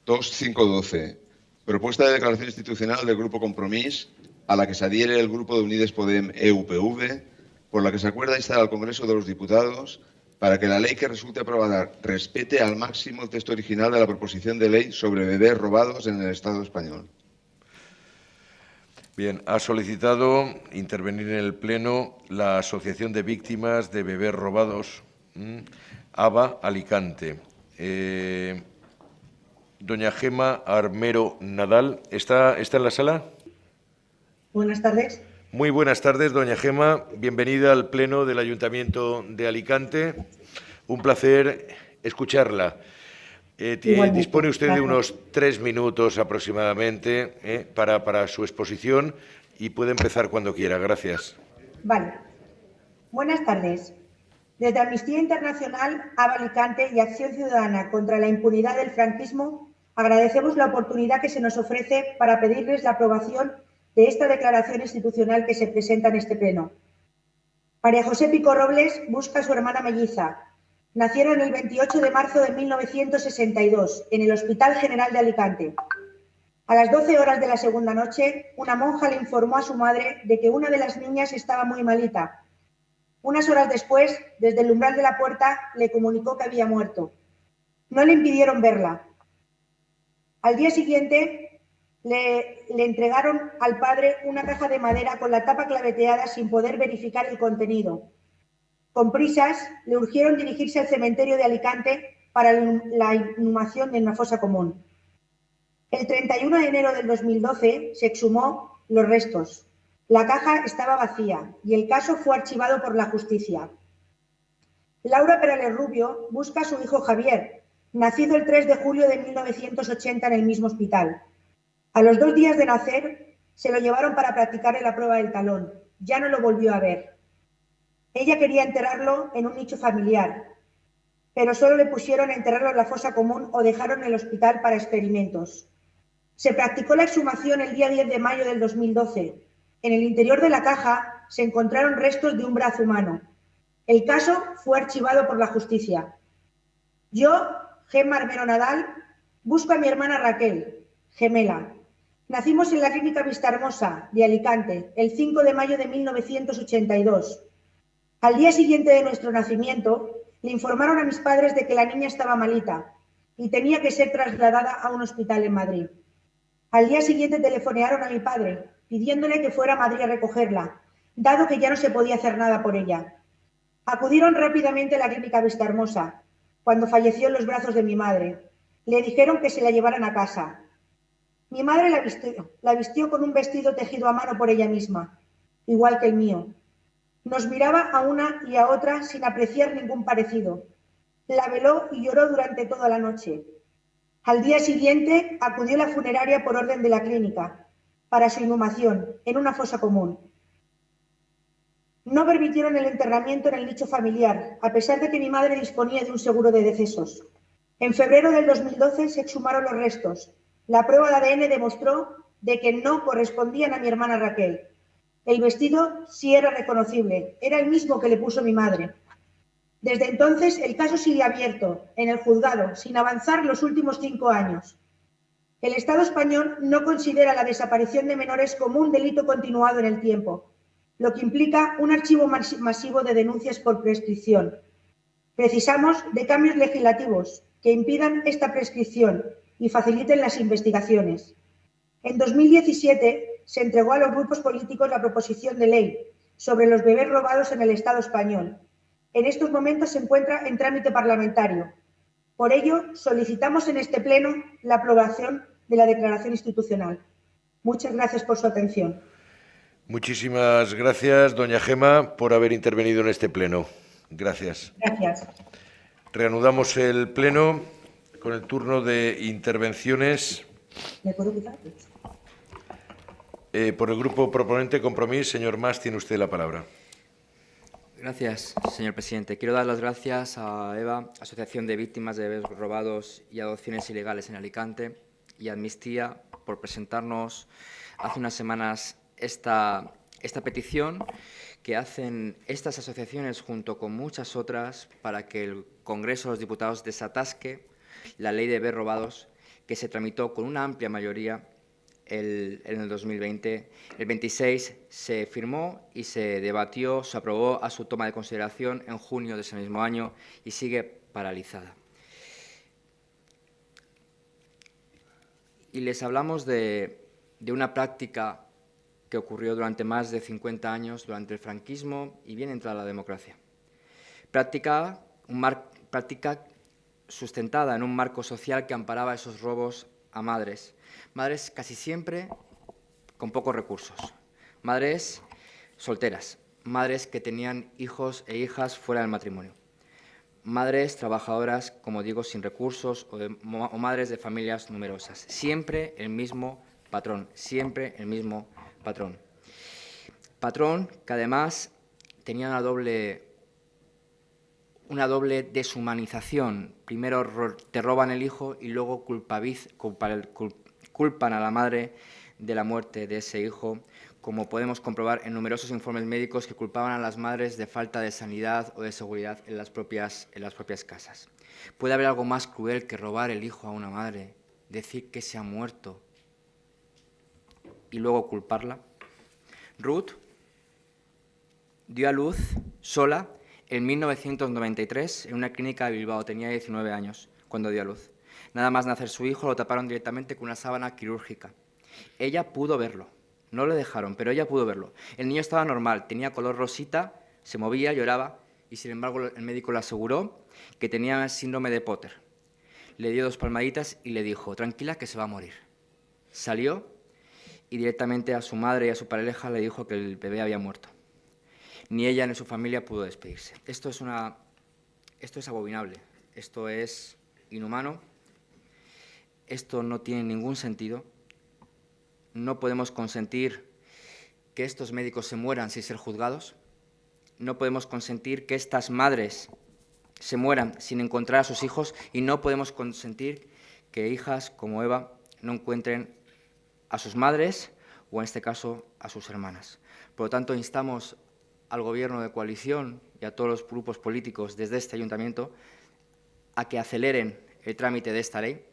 2512. Propuesta de declaración institucional del Grupo Compromís, a la que se adhiere el Grupo de Unides Podem EUPV, por la que se acuerda instar al Congreso de los Diputados para que la ley que resulte aprobada respete al máximo el texto original de la proposición de ley sobre bebés robados en el Estado español. Bien, ha solicitado intervenir en el Pleno la Asociación de Víctimas de Bebés Robados, ABA Alicante. Doña Gema Armero Nadal, ¿está en la sala? Buenas tardes. Muy buenas tardes, doña Gema. Bienvenida al Pleno del Ayuntamiento de Alicante. Un placer escucharla. Dispone usted de unos 3 minutos aproximadamente para su exposición y puede empezar cuando quiera. Gracias. Vale. Buenas tardes. Desde Amnistía Internacional, ABA Alicante y Acción Ciudadana contra la Impunidad del Franquismo, agradecemos la oportunidad que se nos ofrece para pedirles la aprobación de esta declaración institucional que se presenta en este pleno. María José Pico Robles busca a su hermana melliza. Nacieron el 28 de marzo de 1962 en el Hospital General de Alicante. A las 12 horas de la segunda noche, una monja le informó a su madre de que una de las niñas estaba muy malita. Unas horas después, desde el umbral de la puerta, le comunicó que había muerto. No le impidieron verla. Al día siguiente, le entregaron al padre una caja de madera con la tapa claveteada sin poder verificar el contenido. Con prisas, le urgieron dirigirse al cementerio de Alicante para la inhumación en una fosa común. El 31 de enero del 2012 se exhumó los restos. La caja estaba vacía y el caso fue archivado por la justicia. Laura Perales Rubio busca a su hijo Javier, nacido el 3 de julio de 1980 en el mismo hospital. A los 2 días de nacer, se lo llevaron para practicarle la prueba del talón. Ya no lo volvió a ver. Ella quería enterrarlo en un nicho familiar, pero solo le pusieron a enterrarlo en la fosa común o dejaron en el hospital para experimentos. Se practicó la exhumación el día 10 de mayo del 2012. En el interior de la caja se encontraron restos de un brazo humano. El caso fue archivado por la justicia. Yo, Gema Armero Nadal, busco a mi hermana Raquel, gemela. Nacimos en la Clínica Vistahermosa de Alicante el 5 de mayo de 1982. Al día siguiente de nuestro nacimiento, le informaron a mis padres de que la niña estaba malita y tenía que ser trasladada a un hospital en Madrid. Al día siguiente telefonearon a mi padre, pidiéndole que fuera a Madrid a recogerla, dado que ya no se podía hacer nada por ella. Acudieron rápidamente a la Clínica Vistahermosa, cuando falleció en los brazos de mi madre. Le dijeron que se la llevaran a casa. Mi madre la vistió con un vestido tejido a mano por ella misma, igual que el mío. Nos miraba a una y a otra sin apreciar ningún parecido. La veló y lloró durante toda la noche. Al día siguiente acudió a la funeraria por orden de la clínica para su inhumación en una fosa común. No permitieron el enterramiento en el nicho familiar, a pesar de que mi madre disponía de un seguro de decesos. En febrero del 2012 se exhumaron los restos. La prueba de ADN demostró de que no correspondían a mi hermana Raquel. El vestido sí era reconocible, era el mismo que le puso mi madre. Desde entonces, el caso sigue abierto en el juzgado, sin avanzar los últimos 5 años. El Estado español no considera la desaparición de menores como un delito continuado en el tiempo, lo que implica un archivo masivo de denuncias por prescripción. Precisamos de cambios legislativos que impidan esta prescripción y faciliten las investigaciones. En 2017 se entregó a los grupos políticos la proposición de ley sobre los bebés robados en el Estado español. En estos momentos se encuentra en trámite parlamentario. Por ello, solicitamos en este pleno la aprobación de la declaración institucional. Muchas gracias por su atención. Muchísimas gracias, doña Gema, por haber intervenido en este pleno. Gracias. Gracias. Reanudamos el pleno con el turno de intervenciones. ¿Me puedo quitar? Por el grupo proponente Compromís, señor Mas, tiene usted la palabra. Gracias, señor presidente. Quiero dar las gracias a EVA, Asociación de Víctimas de Bebés Robados y Adopciones Ilegales en Alicante, y a Amnistía por presentarnos hace unas semanas esta petición que hacen estas asociaciones junto con muchas otras para que el Congreso de los Diputados desatasque la ley de bebés robados que se tramitó con una amplia mayoría en el 2020. El 26 se firmó y se debatió, se aprobó a su toma de consideración en junio de ese mismo año y sigue paralizada. Y les hablamos de una práctica que ocurrió durante más de 50 años, durante el franquismo y bien entrada la democracia. Práctica sustentada en un marco social que amparaba esos robos a madres casi siempre con pocos recursos, madres solteras, madres que tenían hijos e hijas fuera del matrimonio, madres trabajadoras, como digo, sin recursos o madres de familias numerosas. Siempre el mismo patrón, siempre el mismo patrón. Patrón que además tenía una doble deshumanización. Primero te roban el hijo y luego culpan a la madre de la muerte de ese hijo, como podemos comprobar en numerosos informes médicos que culpaban a las madres de falta de sanidad o de seguridad en las propias casas. ¿Puede haber algo más cruel que robar el hijo a una madre, decir que se ha muerto y luego culparla? Ruth dio a luz sola en 1993 en una clínica de Bilbao. Tenía 19 años cuando dio a luz. Nada más nacer su hijo, lo taparon directamente con una sábana quirúrgica. Ella pudo verlo. No le dejaron, pero ella pudo verlo. El niño estaba normal, tenía color rosita, se movía, lloraba, y sin embargo el médico le aseguró que tenía síndrome de Potter. Le dio 2 palmaditas y le dijo: tranquila, que se va a morir. Salió y directamente a su madre y a su pareja le dijo que el bebé había muerto. Ni ella ni su familia pudo despedirse. Esto es abominable, esto es inhumano, esto no tiene ningún sentido. No podemos consentir que estos médicos se mueran sin ser juzgados. No podemos consentir que estas madres se mueran sin encontrar a sus hijos, y no podemos consentir que hijas como Eva no encuentren a sus madres o, en este caso, a sus hermanas. Por lo tanto, instamos al Gobierno de coalición y a todos los grupos políticos desde este ayuntamiento a que aceleren el trámite de esta ley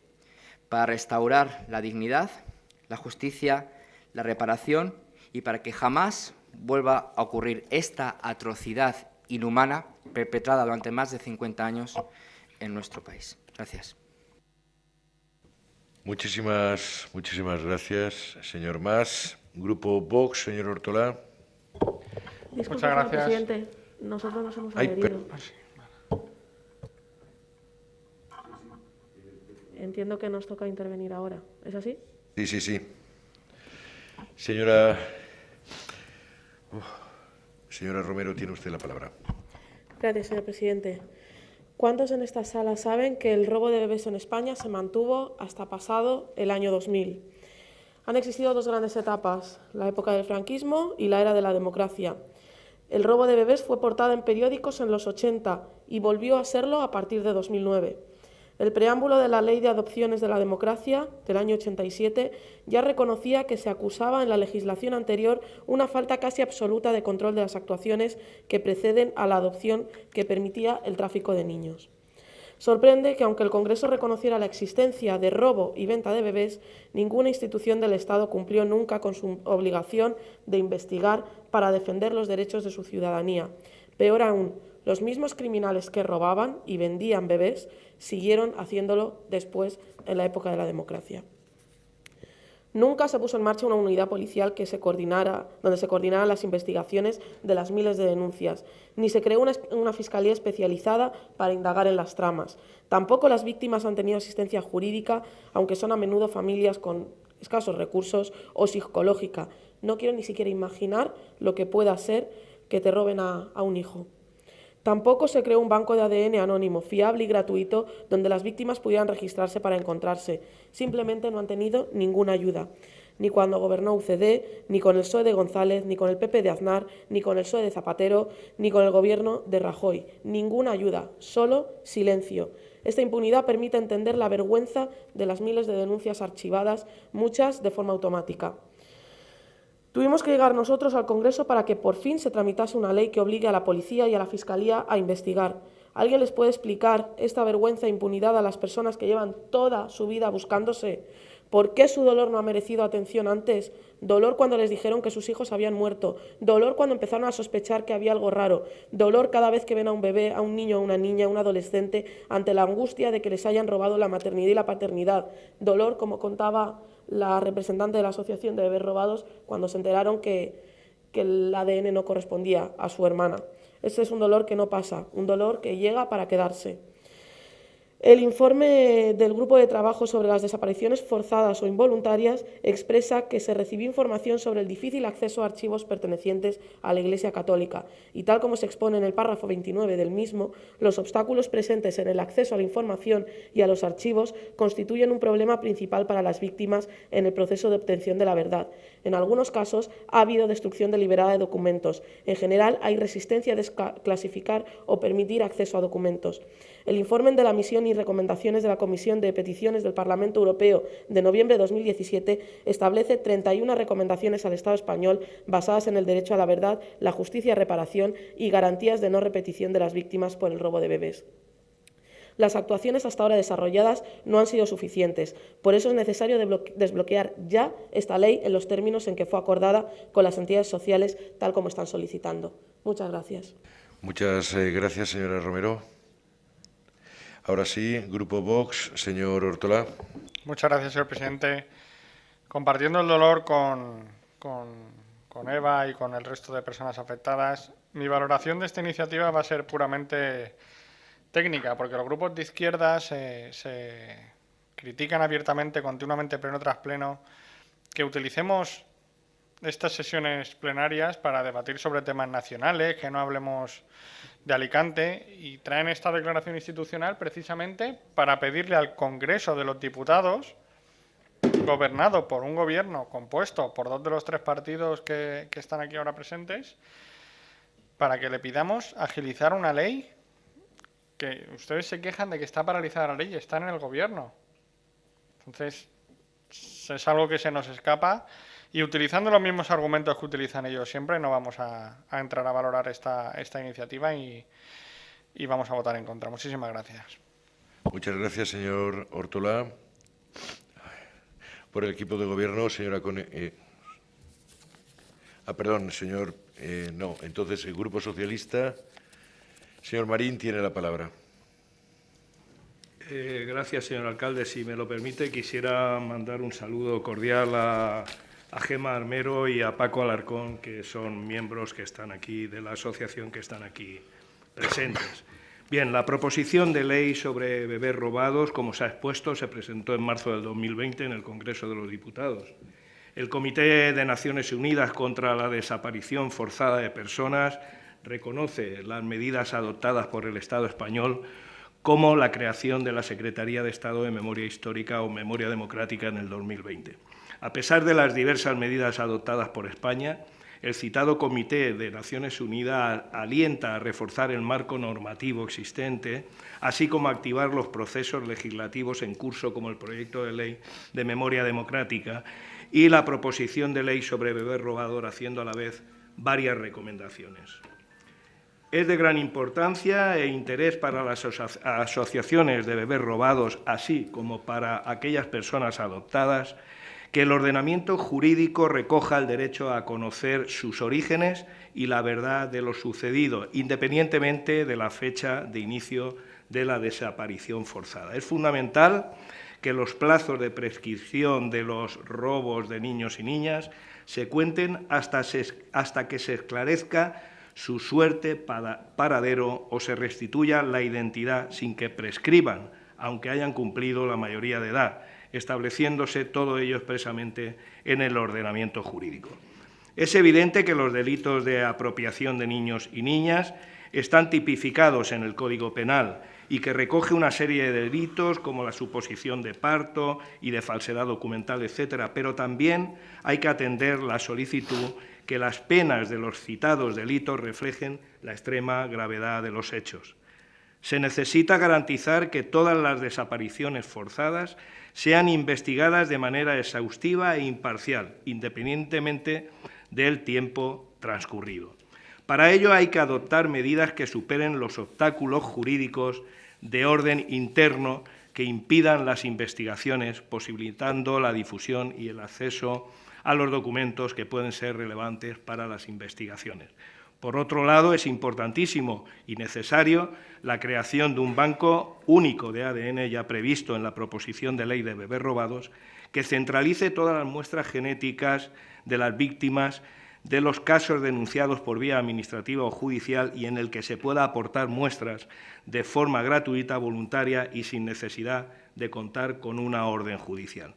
para restaurar la dignidad, la justicia, la reparación, y para que jamás vuelva a ocurrir esta atrocidad inhumana perpetrada durante más de 50 años en nuestro país. Gracias. Muchísimas gracias, señor Mas. Grupo Vox, señor Ortolá. Disculpe, muchas gracias. señor presidente. Nosotros nos hemos adherido. Entiendo que nos toca intervenir ahora. ¿Es así? Sí. Señora Romero, tiene usted la palabra. Gracias, señor presidente. ¿Cuántos en esta sala saben que el robo de bebés en España se mantuvo hasta pasado el año 2000? Han existido 2 grandes etapas, la época del franquismo y la era de la democracia. El robo de bebés fue portada en periódicos en los 80 y volvió a serlo a partir de 2009. El preámbulo de la Ley de Adopciones de la Democracia, del año 87, ya reconocía que se acusaba en la legislación anterior una falta casi absoluta de control de las actuaciones que preceden a la adopción que permitía el tráfico de niños. Sorprende que, aunque el Congreso reconociera la existencia de robo y venta de bebés, ninguna institución del Estado cumplió nunca con su obligación de investigar para defender los derechos de su ciudadanía. Peor aún, los mismos criminales que robaban y vendían bebés siguieron haciéndolo después, en la época de la democracia. Nunca se puso en marcha una unidad policial donde se coordinaran las investigaciones de las miles de denuncias, ni se creó una fiscalía especializada para indagar en las tramas. Tampoco las víctimas han tenido asistencia jurídica, aunque son a menudo familias con escasos recursos o psicológica. No quiero ni siquiera imaginar lo que pueda ser que te roben a un hijo. Tampoco se creó un banco de ADN anónimo, fiable y gratuito, donde las víctimas pudieran registrarse para encontrarse. Simplemente no han tenido ninguna ayuda. Ni cuando gobernó UCD, ni con el PSOE de González, ni con el PP de Aznar, ni con el PSOE de Zapatero, ni con el gobierno de Rajoy. Ninguna ayuda, solo silencio. Esta impunidad permite entender la vergüenza de las miles de denuncias archivadas, muchas de forma automática. Tuvimos que llegar nosotros al Congreso para que por fin se tramitase una ley que obligue a la policía y a la Fiscalía a investigar. ¿Alguien les puede explicar esta vergüenza e impunidad a las personas que llevan toda su vida buscándose? ¿Por qué su dolor no ha merecido atención antes? Dolor cuando les dijeron que sus hijos habían muerto, dolor cuando empezaron a sospechar que había algo raro, dolor cada vez que ven a un bebé, a un niño, a una niña, a un adolescente, ante la angustia de que les hayan robado la maternidad y la paternidad, dolor, como contaba la representante de la Asociación de Bebés Robados, cuando se enteraron que el ADN no correspondía a su hermana. Ese es un dolor que no pasa, un dolor que llega para quedarse. El informe del Grupo de Trabajo sobre las desapariciones forzadas o involuntarias expresa que se recibió información sobre el difícil acceso a archivos pertenecientes a la Iglesia Católica y, tal como se expone en el párrafo 29 del mismo, los obstáculos presentes en el acceso a la información y a los archivos constituyen un problema principal para las víctimas en el proceso de obtención de la verdad. En algunos casos ha habido destrucción deliberada de documentos. En general, hay resistencia a desclasificar o permitir acceso a documentos. El informe de la misión y recomendaciones de la Comisión de Peticiones del Parlamento Europeo de noviembre de 2017 establece 31 recomendaciones al Estado español basadas en el derecho a la verdad, la justicia y reparación y garantías de no repetición de las víctimas por el robo de bebés. Las actuaciones hasta ahora desarrolladas no han sido suficientes. Por eso es necesario desbloquear ya esta ley en los términos en que fue acordada con las entidades sociales, tal como están solicitando. Muchas gracias. Muchas gracias, señora Romero. Ahora sí, Grupo Vox, señor Ortolá. Muchas gracias, señor presidente. Compartiendo el dolor con Eva y con el resto de personas afectadas, mi valoración de esta iniciativa va a ser puramente técnica, porque los grupos de izquierdas se critican abiertamente, continuamente, pleno tras pleno, que utilicemos estas sesiones plenarias para debatir sobre temas nacionales, que no hablemos de Alicante, y traen esta declaración institucional precisamente para pedirle al Congreso de los Diputados, gobernado por un gobierno compuesto por 2 de los 3 partidos que están aquí ahora presentes, para que le pidamos agilizar una ley que ustedes se quejan de que está paralizada la ley, está en el gobierno. Entonces, es algo que se nos escapa. Y utilizando los mismos argumentos que utilizan ellos siempre, no vamos a entrar a valorar esta iniciativa y vamos a votar en contra. Muchísimas gracias. Muchas gracias, señor Ortolá. Por el equipo de gobierno, señora perdón, señor... no, entonces el Grupo Socialista, señor Marín, tiene la palabra. Gracias, señor alcalde. Si me lo permite, quisiera mandar un saludo cordial a Gemma Armero y a Paco Alarcón, que son miembros que están aquí de la asociación, que están aquí presentes. Bien, la proposición de ley sobre bebés robados, como se ha expuesto, se presentó en marzo del 2020 en el Congreso de los Diputados. El Comité de Naciones Unidas contra la Desaparición Forzada de Personas reconoce las medidas adoptadas por el Estado español, como la creación de la Secretaría de Estado de Memoria Histórica o Memoria Democrática en el 2020. A pesar de las diversas medidas adoptadas por España, el citado Comité de Naciones Unidas alienta a reforzar el marco normativo existente, así como a activar los procesos legislativos en curso, como el proyecto de ley de memoria democrática y la proposición de ley sobre bebés robados, haciendo a la vez varias recomendaciones. Es de gran importancia e interés para las asociaciones de bebés robados, así como para aquellas personas adoptadas, que el ordenamiento jurídico recoja el derecho a conocer sus orígenes y la verdad de lo sucedido, independientemente de la fecha de inicio de la desaparición forzada. Es fundamental que los plazos de prescripción de los robos de niños y niñas se cuenten hasta que se esclarezca su suerte, paradero o se restituya la identidad sin que prescriban, aunque hayan cumplido la mayoría de edad, estableciéndose todo ello expresamente en el ordenamiento jurídico. Es evidente que los delitos de apropiación de niños y niñas están tipificados en el Código Penal y que recoge una serie de delitos como la suposición de parto y de falsedad documental, etcétera, pero también hay que atender la solicitud que las penas de los citados delitos reflejen la extrema gravedad de los hechos. Se necesita garantizar que todas las desapariciones forzadas sean investigadas de manera exhaustiva e imparcial, independientemente del tiempo transcurrido. Para ello hay que adoptar medidas que superen los obstáculos jurídicos de orden interno que impidan las investigaciones, posibilitando la difusión y el acceso a los documentos que pueden ser relevantes para las investigaciones. Por otro lado, es importantísimo y necesario la creación de un banco único de ADN ya previsto en la proposición de ley de bebés robados, que centralice todas las muestras genéticas de las víctimas de los casos denunciados por vía administrativa o judicial y en el que se pueda aportar muestras de forma gratuita, voluntaria y sin necesidad de contar con una orden judicial.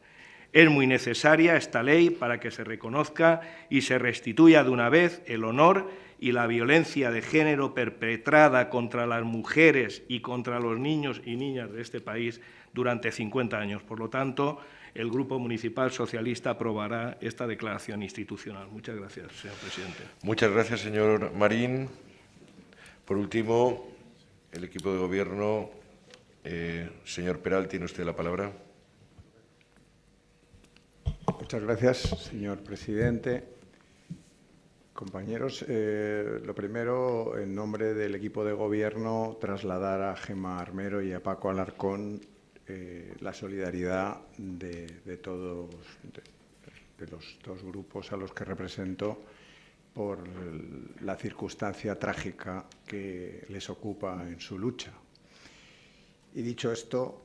Es muy necesaria esta ley para que se reconozca y se restituya de una vez el honor y la violencia de género perpetrada contra las mujeres y contra los niños y niñas de este país durante 50 años. Por lo tanto, el Grupo Municipal Socialista aprobará esta declaración institucional. Muchas gracias, señor presidente. Muchas gracias, señor Marín. Por último, el equipo de Gobierno. Señor Peral, tiene usted la palabra. Muchas gracias, señor presidente. Compañeros, lo primero, en nombre del equipo de Gobierno, trasladar a Gemma Armero y a Paco Alarcón la solidaridad de todos los dos grupos a los que represento por la circunstancia trágica que les ocupa en su lucha. Y dicho esto,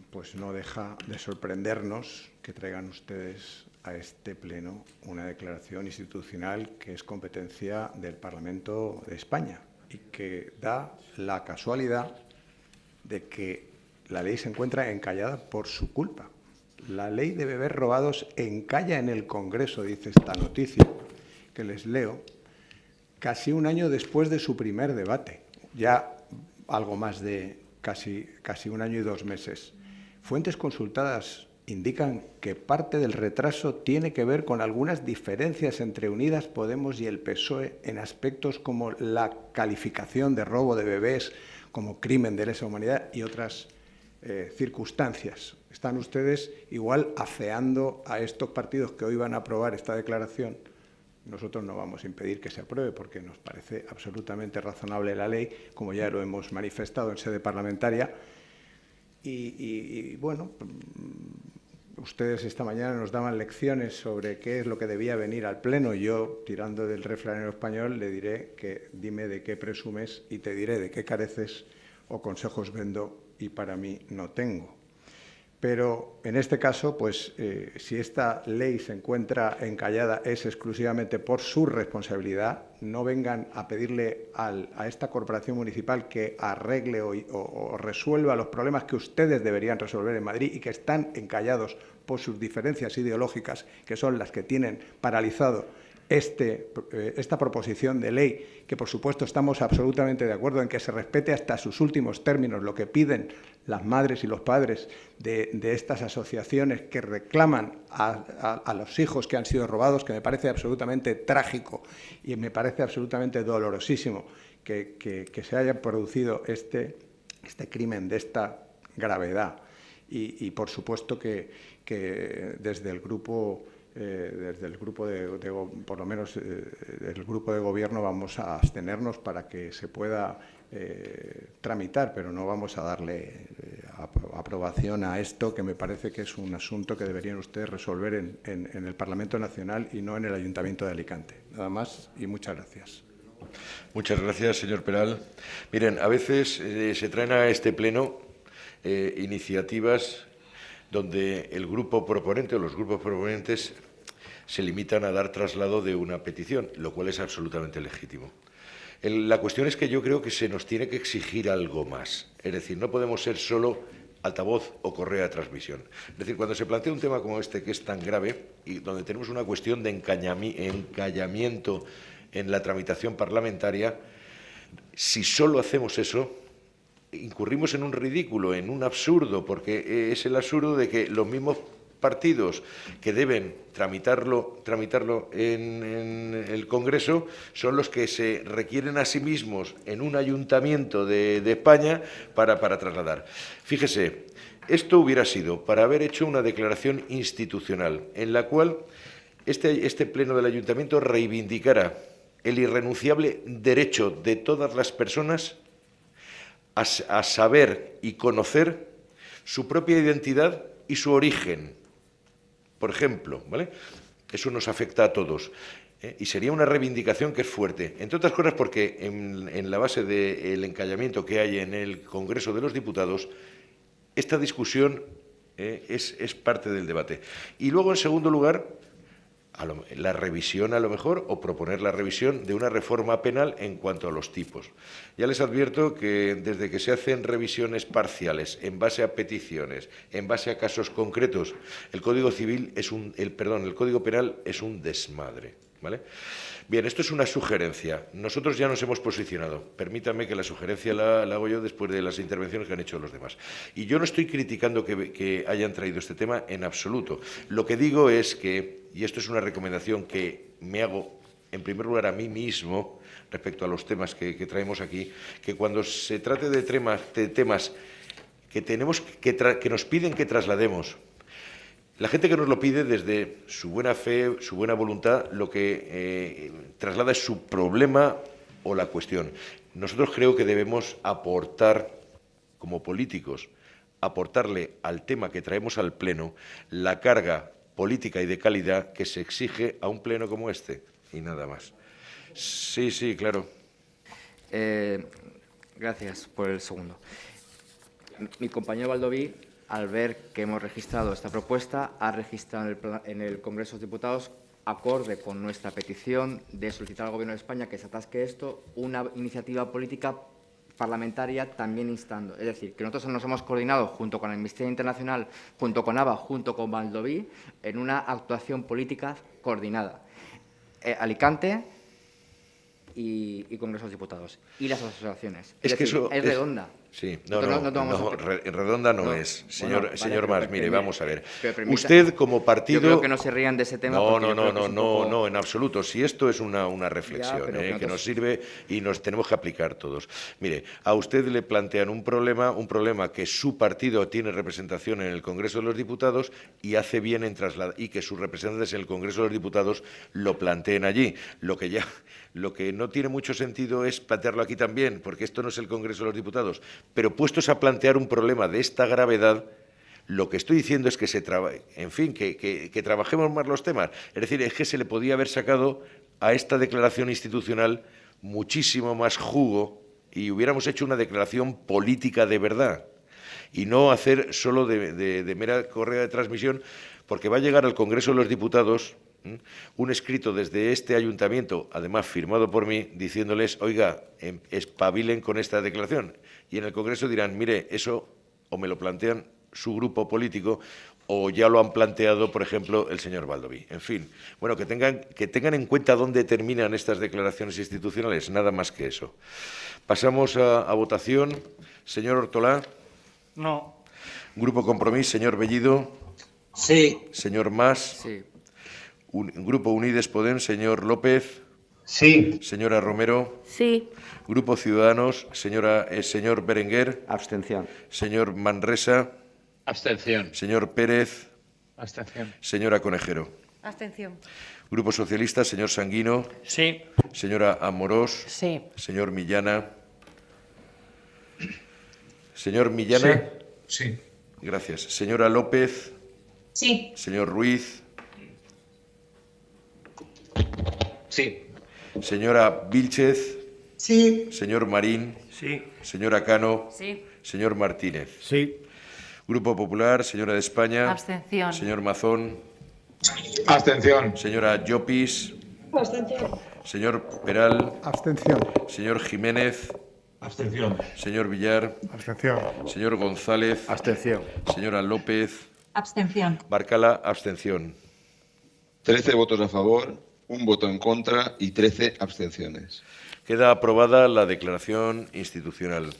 pues no deja de sorprendernos que traigan ustedes a este pleno una declaración institucional que es competencia del Parlamento de España y que da la casualidad de que la ley se encuentra encallada por su culpa. La ley de bebés robados encalla en el Congreso, dice esta noticia, que les leo, casi un año después de su primer debate, ya algo más de casi un año y 2 meses. Fuentes consultadas indican que parte del retraso tiene que ver con algunas diferencias entre Unidas Podemos y el PSOE en aspectos como la calificación de robo de bebés como crimen de lesa humanidad y otras circunstancias. Están ustedes igual afeando a estos partidos que hoy van a aprobar esta declaración. Nosotros no vamos a impedir que se apruebe porque nos parece absolutamente razonable la ley, como ya lo hemos manifestado en sede parlamentaria. Y bueno, ustedes esta mañana nos daban lecciones sobre qué es lo que debía venir al Pleno. Yo, tirando del refranero español, le diré que dime de qué presumes y te diré de qué careces o consejos vendo y para mí no tengo. Pero en este caso, pues si esta ley se encuentra encallada es exclusivamente por su responsabilidad. No vengan a pedirle a esta corporación municipal que arregle o resuelva los problemas que ustedes deberían resolver en Madrid y que están encallados por sus diferencias ideológicas, que son las que tienen paralizado esta proposición de ley, que por supuesto estamos absolutamente de acuerdo en que se respete hasta sus últimos términos lo que piden las madres y los padres de estas asociaciones que reclaman a los hijos que han sido robados, que me parece absolutamente trágico y me parece absolutamente dolorosísimo que se haya producido este crimen de esta gravedad. Y por supuesto que desde el grupo por lo menos el grupo de Gobierno vamos a abstenernos para que se pueda tramitar, pero no vamos a darle aprobación a esto, que me parece que es un asunto que deberían ustedes resolver en el Parlamento Nacional y no en el Ayuntamiento de Alicante. Nada más y muchas gracias. Muchas gracias, señor Peral. Miren, a veces se traen a este pleno iniciativas donde el grupo proponente o los grupos proponentes se limitan a dar traslado de una petición, lo cual es absolutamente legítimo. La cuestión es que yo creo que se nos tiene que exigir algo más. Es decir, no podemos ser solo altavoz o correa de transmisión. Es decir, cuando se plantea un tema como este, que es tan grave y donde tenemos una cuestión de encallamiento en la tramitación parlamentaria, si solo hacemos eso, incurrimos en un ridículo, en un absurdo, porque es el absurdo de que los mismos partidos que deben tramitarlo en el Congreso son los que se requieren a sí mismos en un ayuntamiento de España para trasladar. Fíjese, esto hubiera sido para haber hecho una declaración institucional en la cual este pleno del ayuntamiento reivindicara el irrenunciable derecho de todas las personas a saber y conocer su propia identidad y su origen. Por ejemplo, ¿vale? Eso nos afecta a todos. Y sería una reivindicación que es fuerte, entre otras cosas porque en la base del encallamiento que hay en el Congreso de los Diputados, esta discusión es parte del debate. Y luego, en segundo lugar, la revisión, a lo mejor, o proponer la revisión de una reforma penal en cuanto a los tipos. Ya les advierto que desde que se hacen revisiones parciales en base a peticiones, en base a casos concretos, el Código Civil el Código Penal es un desmadre, ¿vale? Bien, esto es una sugerencia. Nosotros ya nos hemos posicionado. Permítanme que la sugerencia la hago yo después de las intervenciones que han hecho los demás. Y yo no estoy criticando que hayan traído este tema en absoluto. Lo que digo es que, y esto es una recomendación que me hago en primer lugar a mí mismo respecto a los temas que traemos aquí, que cuando se trate de temas que nos piden que traslademos, la gente que nos lo pide desde su buena fe, su buena voluntad, lo que traslada es su problema o la cuestión. Nosotros creo que debemos aportar, como políticos, aportarle al tema que traemos al Pleno la carga política y de calidad que se exige a un Pleno como este, y nada más. Sí, sí, claro. Gracias por el segundo. Mi compañero Baldoví, al ver que hemos registrado esta propuesta, ha registrado en el Congreso de los Diputados, acorde con nuestra petición de solicitar al Gobierno de España que se atasque esto, una iniciativa política parlamentaria también instando. Es decir, que nosotros nos hemos coordinado junto con Amnistía Internacional, junto con ABA, junto con Baldoví, en una actuación política coordinada. Alicante y Congreso de los Diputados. Y las asociaciones. Es decir, eso es redonda. Sí, redonda no es. Señor Mas, mire, vamos a ver. Usted, como partido... Yo creo que no se rían de ese tema. No, en absoluto. Si esto es una reflexión que nos sirve y nos tenemos que aplicar todos. Mire, a usted le plantean un problema que su partido tiene representación en el Congreso de los Diputados y hace bien en trasladar, y que sus representantes en el Congreso de los Diputados lo planteen allí. Lo que no tiene mucho sentido es plantearlo aquí también, porque esto no es el Congreso de los Diputados. Pero puestos a plantear un problema de esta gravedad, lo que estoy diciendo es que que trabajemos más los temas. Es decir, es que se le podía haber sacado a esta declaración institucional muchísimo más jugo y hubiéramos hecho una declaración política de verdad y no hacer solo de mera correa de transmisión, porque va a llegar al Congreso de los Diputados un escrito desde este ayuntamiento, además firmado por mí, diciéndoles, oiga, espabilen con esta declaración. Y en el Congreso dirán, mire, eso o me lo plantean su grupo político o ya lo han planteado, por ejemplo, el señor Baldoví. En fin, bueno, que tengan en cuenta dónde terminan estas declaraciones institucionales, nada más que eso. Pasamos a votación. Señor Ortolá. No. Grupo Compromís, señor Bellido. Sí. Señor Mas. Sí. Grupo Unides Podem, señor López. Sí. Señora Romero. Sí. Grupo Ciudadanos, señor Berenguer. Abstención. Señor Manresa. Abstención. Señor Pérez. Abstención. Señora Conejero. Abstención. Grupo Socialista, señor Sanguino. Sí. Señora Amorós. Sí. Señor Millana. Señor Millana. Sí. Gracias. Señora López. Sí. Señor Ruiz. Sí. Señora Vílchez. Sí. Señor Marín. Sí. Señora Cano. Sí. Señor Martínez. Sí. Grupo Popular, señora de España. Abstención. Señor Mazón. Abstención. Señora Llopis. Abstención. Señor Peral. Abstención. Señor Jiménez. Abstención. Señor Villar. Abstención. Señor González. Abstención. Señora López. Abstención. Barcala, abstención. 13 votos a favor, 1 voto en contra y 13 abstenciones. Queda aprobada la declaración institucional.